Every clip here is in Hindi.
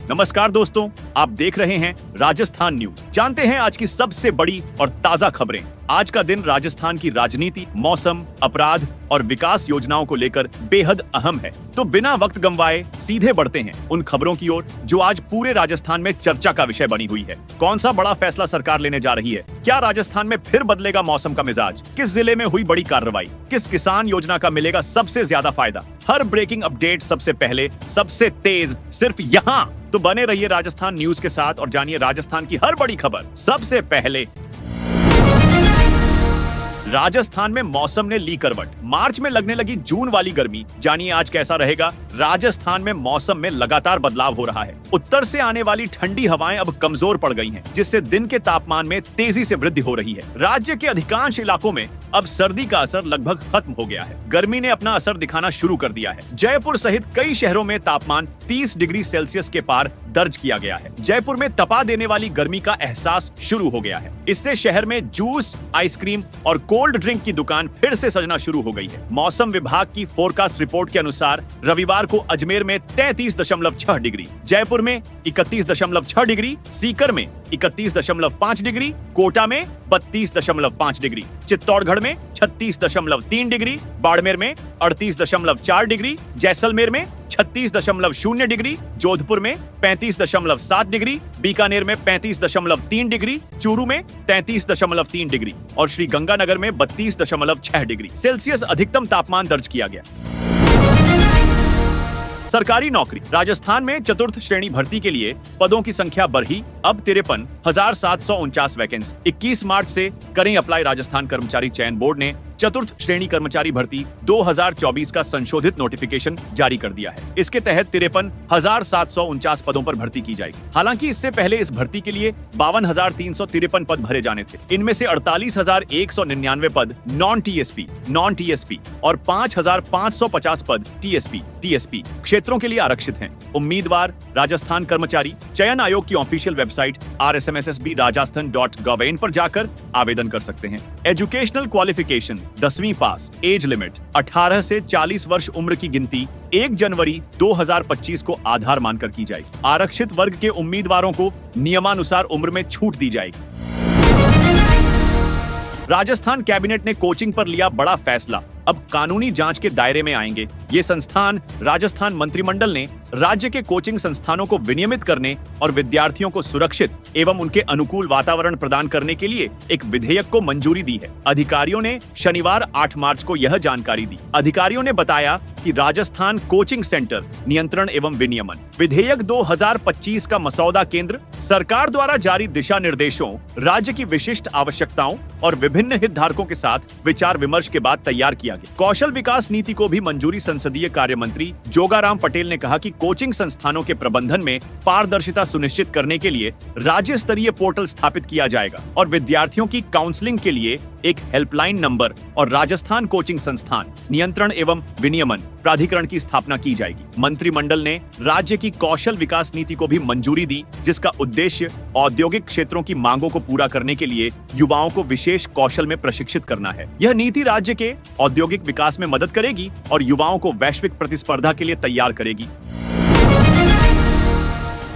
नमस्कार दोस्तों, आप देख रहे हैं राजस्थान न्यूज। जानते हैं आज की सबसे बड़ी और ताजा खबरें। आज का दिन राजस्थान की राजनीति, मौसम, अपराध और विकास योजनाओं को लेकर बेहद अहम है। तो बिना वक्त गंवाए सीधे बढ़ते हैं उन खबरों की ओर जो आज पूरे राजस्थान में चर्चा का विषय बनी हुई है। कौन सा बड़ा फैसला सरकार लेने जा रही है? क्या राजस्थान में फिर बदलेगा मौसम का मिजाज? किस जिले में हुई बड़ी कार्रवाई? किस किसान योजना का मिलेगा सबसे ज्यादा फायदा? हर ब्रेकिंग अपडेट सबसे पहले, सबसे तेज, सिर्फ यहाँ। तो बने रहिए राजस्थान न्यूज के साथ और जानिए राजस्थान की हर बड़ी खबर सबसे पहले। राजस्थान में मौसम ने ली करवट। मार्च में लगने लगी जून वाली गर्मी, जानिए आज कैसा रहेगा। राजस्थान में मौसम में लगातार बदलाव हो रहा है। उत्तर से आने वाली ठंडी हवाएं अब कमजोर पड़ गई हैं, जिससे दिन के तापमान में तेजी से वृद्धि हो रही है। राज्य के अधिकांश इलाकों में अब सर्दी का असर लगभग खत्म हो गया है। गर्मी ने अपना असर दिखाना शुरू कर दिया है। जयपुर सहित कई शहरों में तापमान 30 डिग्री सेल्सियस के पार दर्ज किया गया है। जयपुर में तपा देने वाली गर्मी का एहसास शुरू हो गया है। इससे शहर में जूस, आइसक्रीम और कोल्ड ड्रिंक की दुकान फिर से सजना शुरू हो गई है। मौसम विभाग की फोरकास्ट रिपोर्ट के अनुसार रविवार को अजमेर में 33.6 डिग्री, जयपुर में 31.6 डिग्री, सीकर में 31.5 डिग्री, कोटा में 32.5 डिग्री, चित्तौड़गढ़ में 36.3 डिग्री, बाड़मेर में 38.4 डिग्री, जैसलमेर में 36.0 डिग्री, जोधपुर में 35.7 डिग्री, बीकानेर में 35.3 डिग्री, चूरू में 33.3 डिग्री और श्री गंगानगर में 32.6 डिग्री सेल्सियस अधिकतम तापमान दर्ज किया गया। सरकारी नौकरी। राजस्थान में चतुर्थ श्रेणी भर्ती के लिए पदों की संख्या बढ़ी, अब 53,749 वैकेंसी। 21 मार्च से करें अप्लाई। राजस्थान कर्मचारी चयन बोर्ड ने चतुर्थ श्रेणी कर्मचारी भर्ती 2024 का संशोधित नोटिफिकेशन जारी कर दिया है। इसके तहत 53,749 पदों पर भर्ती की जाएगी। हालांकि इससे पहले इस भर्ती के लिए 52,353 पद भरे जाने थे। इनमें से 48,199 पद नॉन टीएसपी और 5,550 पद टीएसपी क्षेत्रों के लिए आरक्षित हैं। उम्मीदवार राजस्थान कर्मचारी चयन आयोग की ऑफिशियल वेबसाइट rsmssb.rajasthan.gov.in पर जाकर आवेदन कर सकते हैं। एजुकेशनल क्वालिफिकेशन 10वीं पास। एज लिमिट 18 से 40 वर्ष उम्र की गिनती 1 जनवरी 2025 को आधार मानकर की जाएगी। आरक्षित वर्ग के उम्मीदवारों को नियमानुसार उम्र में छूट दी जाएगी। राजस्थान कैबिनेट ने कोचिंग पर लिया बड़ा फैसला, अब कानूनी जांच के दायरे में आएंगे ये संस्थान। राजस्थान मंत्रिमंडल ने राज्य के कोचिंग संस्थानों को विनियमित करने और विद्यार्थियों को सुरक्षित एवं उनके अनुकूल वातावरण प्रदान करने के लिए एक विधेयक को मंजूरी दी है। अधिकारियों ने शनिवार 8 मार्च को यह जानकारी दी। अधिकारियों ने बताया कि राजस्थान कोचिंग सेंटर नियंत्रण एवं विनियमन विधेयक 2025 का मसौदा केंद्र सरकार द्वारा जारी दिशा निर्देशों, राज्य की विशिष्ट आवश्यकताओं और विभिन्न हितधारकों के साथ विचार विमर्श के बाद तैयार किया गया। कौशल विकास नीति को भी मंजूरी। संसदीय कार्य मंत्री जोगाराम पटेल ने कहा कि कोचिंग संस्थानों के प्रबंधन में पारदर्शिता सुनिश्चित करने के लिए राज्य स्तरीय पोर्टल स्थापित किया जाएगा और विद्यार्थियों की काउंसलिंग के लिए एक हेल्पलाइन नंबर और राजस्थान कोचिंग संस्थान नियंत्रण एवं विनियमन प्राधिकरण की स्थापना की जाएगी। मंत्रिमंडल ने राज्य की कौशल विकास नीति को भी मंजूरी दी, जिसका उद्देश्य औद्योगिक क्षेत्रों की मांगों को पूरा करने के लिए युवाओं को विशेष कौशल में प्रशिक्षित करना है। यह नीति राज्य के औद्योगिक विकास में मदद करेगी और युवाओं को वैश्विक प्रतिस्पर्धा के लिए तैयार करेगी।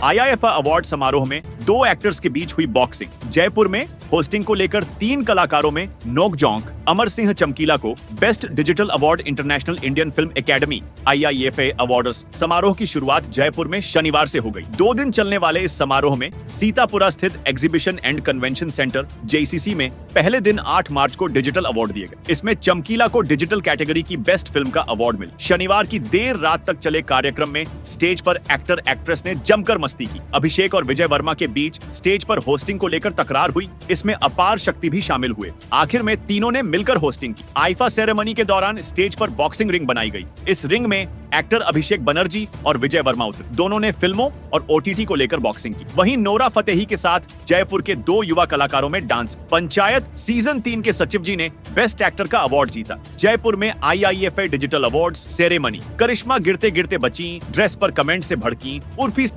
IIFA अवार्ड समारोह में 2 एक्टर्स के बीच हुई बॉक्सिंग। जयपुर में होस्टिंग को लेकर 3 कलाकारों में नोकझोंक। अमर सिंह चमकीला को best digital award international Indian film academy IIFA awards समारोह की शुरुआत जयपुर में शनिवार से हो गई। 2 दिन चलने वाले इस समारोह में सीतापुरा स्थित exhibition and convention centre JCC में पहले दिन 8 मार्च को डिजिटल अवार्ड दिए गए। इसमें चमकीला को डिजिटल कैटेगरी की बेस्ट फिल्म का अवार्ड मिला। शनिवार की देर रात तक चले कार्यक्रम में स्टेज पर एक्टर एक्ट्रेस ने जमकर मस्ती की। अभिषेक और विजय वर्मा के बीच स्टेज पर होस्टिंग को लेकर तकरार हुई। इसमें अपार शक्ति भी शामिल हुए। आखिर में तीनों ने मिलकर होस्टिंग की। आईफा सेरेमनी के दौरान स्टेज पर बॉक्सिंग रिंग बनाई गई। इस रिंग में एक्टर अभिषेक बनर्जी और विजय वर्मा उतरे। दोनों ने फिल्मों और OTT को लेकर बॉक्सिंग की। वहीं नोरा फतेही के साथ जयपुर के 2 युवा कलाकारों में डांस। पंचायत सीजन 3 के सचिव जी ने बेस्ट एक्टर का अवार्ड जीता। जयपुर में IIFA डिजिटल अवार्ड्स सेरेमनी। करिश्मा गिरते गिरते बची, ड्रेस पर कमेंट से भड़की, उर्फी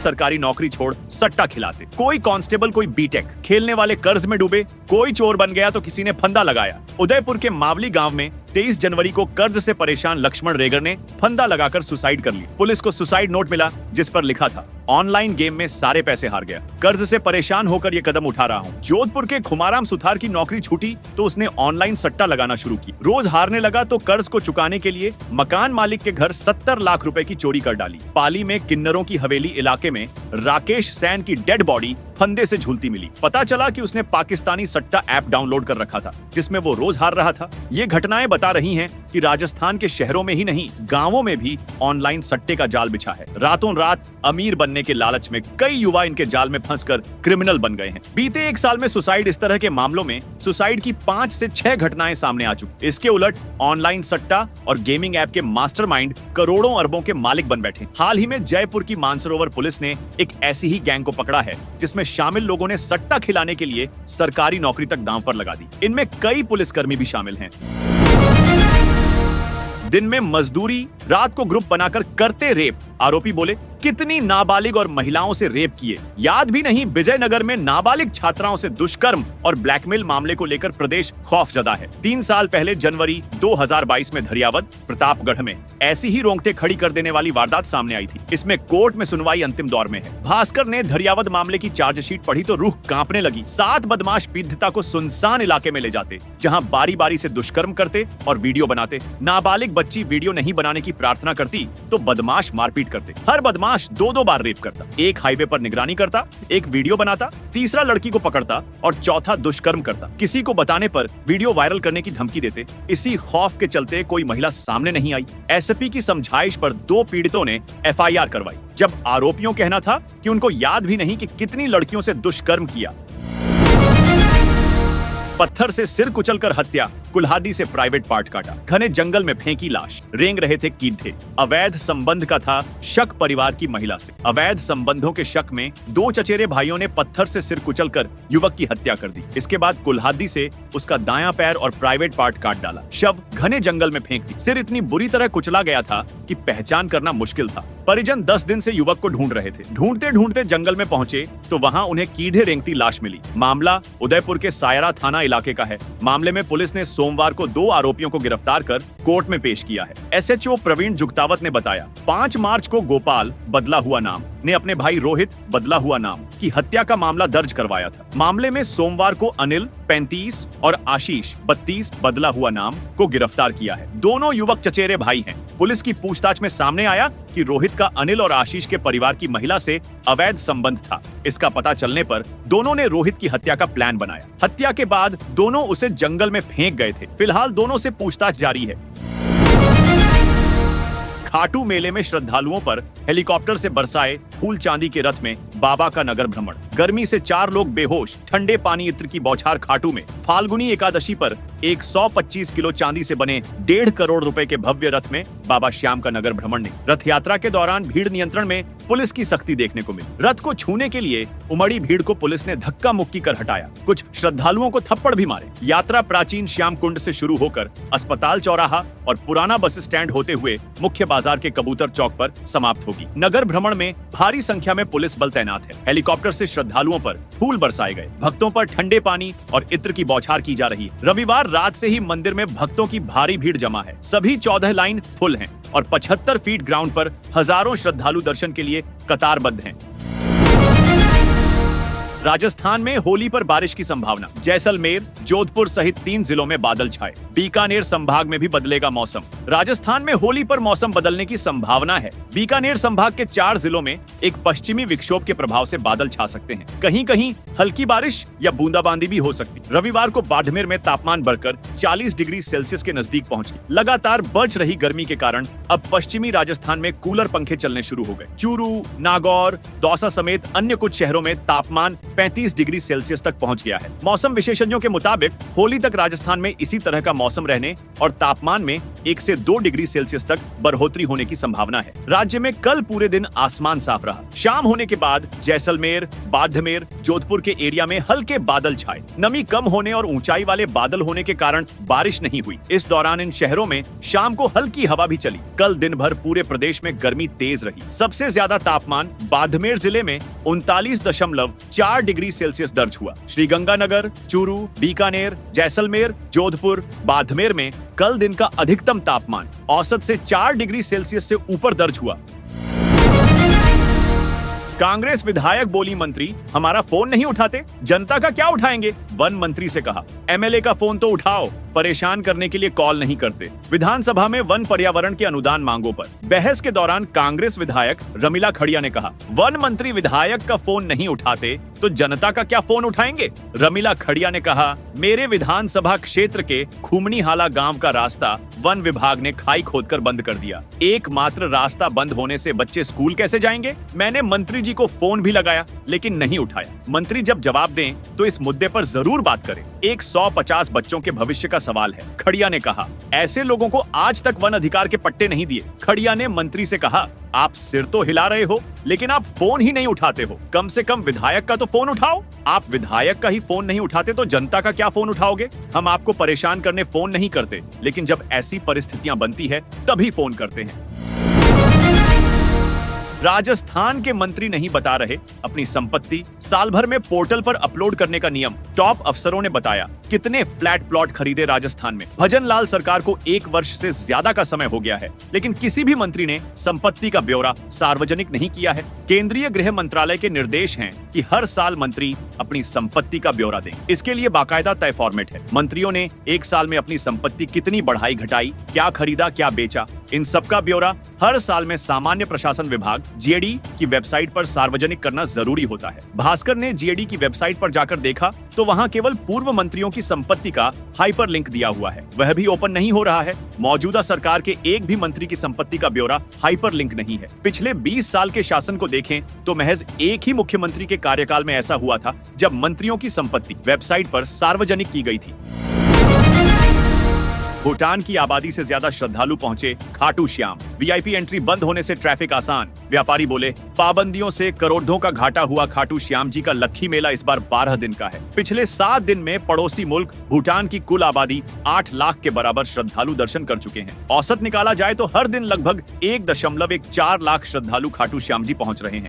सरकारी नौकरी छोड़ सट्टा खिलाते। कोई कांस्टेबल, कोई बीटेक। खेलने वाले कर्ज में डूबे, कोई चोर बन गया तो किसी ने फंदा लगाया। उदयपुर के मावली गांव में 23 जनवरी को कर्ज से परेशान लक्ष्मण रेगर ने फंदा लगाकर सुसाइड कर ली। पुलिस को सुसाइड नोट मिला जिस पर लिखा था, ऑनलाइन गेम में सारे पैसे हार गया, कर्ज से परेशान होकर ये कदम उठा रहा हूँ। जोधपुर के खुमाराम सुथार की नौकरी छूटी तो उसने ऑनलाइन सट्टा लगाना शुरू की। रोज हारने लगा तो कर्ज को चुकाने के लिए मकान मालिक के घर 70 लाख रुपए की चोरी कर डाली। पाली में किन्नरों की हवेली इलाके में राकेश सैन की डेड बॉडी फंदे से झूलती मिली। पता चला कि उसने पाकिस्तानी सट्टा ऐप डाउनलोड कर रखा था जिसमें वो रोज हार रहा था। ये घटनाएं बता रही हैं कि राजस्थान के शहरों में ही नहीं, गांवों में भी ऑनलाइन सट्टे का जाल बिछा है। रातों रात अमीर बनने के लालच में कई युवा इनके जाल में फंसकर क्रिमिनल बन गए हैं। बीते एक साल में सुसाइड इस तरह के मामलों में सुसाइड की 5 से 6 घटनाएं सामने आ चुकी। इसके उलट ऑनलाइन सट्टा और गेमिंग ऐप के मास्टरमाइंड करोड़ों अरबों के मालिक बन बैठे। हाल ही में जयपुर की मानसरोवर पुलिस ने एक ऐसी ही गैंग को पकड़ा है जिसमें शामिल लोगों ने सट्टा खिलाने के लिए सरकारी नौकरी तक दांव पर लगा दी। इनमें कई पुलिसकर्मी भी शामिल हैं। दिन में मजदूरी, रात को ग्रुप बनाकर करते रेप। आरोपी बोले, कितनी नाबालिग और महिलाओं से रेप किए, याद भी नहीं। विजयनगर में नाबालिग छात्राओं से दुष्कर्म और ब्लैकमेल मामले को लेकर प्रदेश खौफजदा है। 3 साल पहले जनवरी 2022 में धरियावद, प्रतापगढ़ में ऐसी ही रोंगटे खड़ी कर देने वाली वारदात सामने आई थी। इसमें कोर्ट में सुनवाई अंतिम दौर में है। भास्कर ने धरियावद मामले की चार्जशीट पढ़ी तो रूह कांपने लगी। 7 बदमाश पीड़िता को सुनसान इलाके में ले जाते, जहां बारी बारी से दुष्कर्म करते और वीडियो बनाते। नाबालिग बच्ची वीडियो नहीं बनाने की प्रार्थना करती तो बदमाश मारपीट करते। हर बदमाश 2-2 बार रेप करता, एक हाईवे पर निगरानी करता, एक वीडियो बनाता, तीसरा लड़की को पकड़ता और चौथा दुष्कर्म करता। किसी को बताने पर वीडियो वायरल करने की धमकी देते। इसी खौफ के चलते कोई महिला सामने नहीं आई। एसपी की समझाइश पर 2 पीड़ितों ने एफआईआर करवाई, जब आरोपियों कहना था कि उनको याद भी नहीं कि कितनी लड़कियों से दुष्कर्म किया। पत्थर से सिर कुचलकर हत्या, कुल्हाड़ी से प्राइवेट पार्ट काटा, घने जंगल में फेंकी लाश, रेंग रहे थे कीड़े। अवैध संबंध का था शक परिवार की महिला से। अवैध संबंधों के शक में 2 चचेरे भाइयों ने पत्थर से सिर कुचलकर युवक की हत्या कर दी। इसके बाद कुल्हाड़ी से उसका दायां पैर और प्राइवेट पार्ट काट डाला, शव घने जंगल में फेंक दी। सिर इतनी बुरी तरह कुचला गया था कि पहचान करना मुश्किल था। परिजन 10 दिन से युवक को ढूंढ रहे थे। ढूंढते ढूंढते जंगल में पहुंचे तो वहां उन्हें कीड़े रेंगती लाश मिली। मामला उदयपुर के सायरा थाना इलाके का है। मामले में पुलिस ने सोमवार को 2 आरोपियों को गिरफ्तार कर कोर्ट में पेश किया है। एसएचओ प्रवीण जुगतावत ने बताया, 5 मार्च को गोपाल, बदला हुआ नाम, ने अपने भाई रोहित, बदला हुआ नाम, की हत्या का मामला दर्ज करवाया था। मामले में सोमवार को अनिल 35 और आशीष 32, बदला हुआ नाम, को गिरफ्तार किया है। दोनों युवक चचेरे भाई हैं। पुलिस की पूछताछ में सामने आया कि रोहित का अनिल और आशीष के परिवार की महिला से अवैध संबंध था। इसका पता चलने पर दोनों ने रोहित की हत्या का प्लान बनाया। हत्या के बाद दोनों उसे जंगल में फेंक गए थे। फिलहाल दोनों से पूछताछ जारी है। खाटू मेले में श्रद्धालुओं पर हेलीकॉप्टर से बरसाए फूल चांदी के रथ में बाबा का नगर भ्रमण। गर्मी से 4 लोग बेहोश, ठंडे पानी इत्र की बौछार खाटू में। फाल्गुनी एकादशी पर 125 किलो चांदी से बने 1.5 करोड़ रुपए के भव्य रथ में बाबा श्याम का नगर भ्रमण ने। रथ यात्रा के दौरान भीड़ नियंत्रण में पुलिस की सख्ती देखने को मिली। रथ को छूने के लिए उमड़ी भीड़ को पुलिस ने धक्का मुक्की कर हटाया। कुछ श्रद्धालुओं को थप्पड़ भी मारे। यात्रा प्राचीन श्याम कुंड से शुरू होकर अस्पताल चौराहा और पुराना बस स्टैंड होते हुए मुख्य बाजार के कबूतर चौक पर समाप्त होगी। नगर भ्रमण में भारी संख्या में पुलिस बल तैनात है। हेलीकॉप्टर से श्रद्धालुओं पर फूल बरसाए गए। भक्तों पर ठंडे पानी और इत्र की बौछार की जा रही है। रविवार रात से ही मंदिर में भक्तों की भारी भीड़ जमा है। सभी 14 लाइन फुल हैं और 75 फीट ग्राउंड पर हजारों श्रद्धालु दर्शन के लिए कतारबद्ध हैं। राजस्थान में होली पर बारिश की संभावना। जैसलमेर, जोधपुर सहित 3 जिलों में बादल छाए। बीकानेर संभाग में भी बदलेगा मौसम। राजस्थान में होली पर मौसम बदलने की संभावना है। बीकानेर संभाग के 4 जिलों में एक पश्चिमी विक्षोभ के प्रभाव से बादल छा सकते हैं। कहीं कहीं हल्की बारिश या बूंदाबांदी भी हो सकती। रविवार को बाड़मेर में तापमान बढ़कर 40 डिग्री सेल्सियस के नजदीक पहुंच गई। लगातार बढ़ रही गर्मी के कारण अब पश्चिमी राजस्थान में कूलर पंखे चलने शुरू हो गए। चूरू, नागौर, दौसा समेत अन्य कुछ शहरों में तापमान 35 डिग्री सेल्सियस तक पहुंच गया है। मौसम विशेषज्ञों के मुताबिक होली तक राजस्थान में इसी तरह का मौसम रहने और तापमान में 1 से 2 डिग्री सेल्सियस तक बढ़ोतरी होने की संभावना है। राज्य में कल पूरे दिन आसमान साफ रहा। शाम होने के बाद जैसलमेर, बाड़मेर, जोधपुर के एरिया में हल्के बादल छाए। नमी कम होने और ऊंचाई वाले बादल होने के कारण बारिश नहीं हुई। इस दौरान इन शहरों में शाम को हल्की हवा भी चली। कल दिन भर पूरे प्रदेश में गर्मी तेज रही। सबसे ज्यादा तापमान बाड़मेर जिले में 39.4 डिग्री सेल्सियस दर्ज हुआ। श्रीगंगानगर, चूरू, बीकानेर, जैसलमेर, जोधपुर, बाड़मेर में कल दिन का अधिकतम तापमान औसत से 4 डिग्री सेल्सियस से ऊपर दर्ज हुआ। कांग्रेस विधायक बोली मंत्री हमारा फोन नहीं उठाते, जनता का क्या उठाएंगे? वन मंत्री से कहा एमएलए का फोन तो उठाओ, परेशान करने के लिए कॉल नहीं करते। विधानसभा में वन पर्यावरण के अनुदान मांगों पर बहस के दौरान कांग्रेस विधायक रमीला खड़िया ने कहा वन मंत्री विधायक का फोन नहीं उठाते तो जनता का क्या फोन उठाएंगे? रमीला खड़िया ने कहा मेरे विधानसभा क्षेत्र के खुमनीहाला गांव का रास्ता वन विभाग ने खाई खोदकर बंद कर दिया। एकमात्र रास्ता बंद होने से बच्चे स्कूल कैसे जाएंगे? मैंने मंत्री जी को फोन भी लगाया लेकिन नहीं उठाया। मंत्री जब जवाब दें तो इस मुद्दे पर जरूर बात करें। 150 बच्चों के भविष्य का सवाल है। खड़िया ने कहा ऐसे लोगों को आज तक वन अधिकार के पट्टे नहीं दिए। खड़िया ने मंत्री से कहा आप सिर तो हिला रहे हो लेकिन आप फोन ही नहीं उठाते हो, कम से कम विधायक का तो फोन उठाओ। आप विधायक का ही फोन नहीं उठाते तो जनता का क्या फोन उठाओगे? हम आपको परेशान करने फोन नहीं करते, लेकिन जब ऐसी परिस्थितियां बनती है तभी फोन करते हैं। राजस्थान के मंत्री नहीं बता रहे अपनी संपत्ति साल भर में पोर्टल पर अपलोड करने का नियम। टॉप अफसरों ने बताया कितने फ्लैट प्लॉट खरीदे राजस्थान में। भजन लाल सरकार को 1 वर्ष से ज्यादा का समय हो गया है, लेकिन किसी भी मंत्री ने संपत्ति का ब्यौरा सार्वजनिक नहीं किया है। केंद्रीय गृह मंत्रालय के निर्देश हैं कि हर साल मंत्री अपनी संपत्ति का ब्यौरा दें। इसके लिए बाकायदा तय फॉर्मेट है। मंत्रियों ने 1 साल में अपनी संपत्ति कितनी बढ़ाई घटाई, क्या खरीदा क्या बेचा, इन सब का ब्यौरा हर साल में सामान्य प्रशासन विभाग जीएडी की वेबसाइट पर सार्वजनिक करना जरूरी होता है। भास्कर ने जीएडी की वेबसाइट पर जाकर देखा तो वहां केवल पूर्व मंत्रियों की संपत्ति का हाइपरलिंक दिया हुआ है, वह भी ओपन नहीं हो रहा है। मौजूदा सरकार के एक भी मंत्री की संपत्ति का ब्यौरा हाइपरलिंक नहीं है। पिछले 20 साल के शासन को देखें तो महज एक ही मुख्यमंत्री के कार्यकाल में ऐसा हुआ था जब मंत्रियों की संपत्ति वेबसाइट पर सार्वजनिक की गई थी। भूटान की आबादी से ज्यादा श्रद्धालु पहुंचे खाटू श्याम। वीआईपी एंट्री बंद होने से ट्रैफिक आसान। व्यापारी बोले पाबंदियों से करोड़ों का घाटा हुआ खाटू श्याम जी का लक्खी मेला इस बार 12 दिन का है। पिछले 7 दिन में पड़ोसी मुल्क भूटान की कुल आबादी 8 लाख के बराबर श्रद्धालु दर्शन कर चुके हैं। औसत निकाला जाए तो हर दिन लगभग 1.14 लाख श्रद्धालु खाटू श्याम जी पहुंच रहे हैं।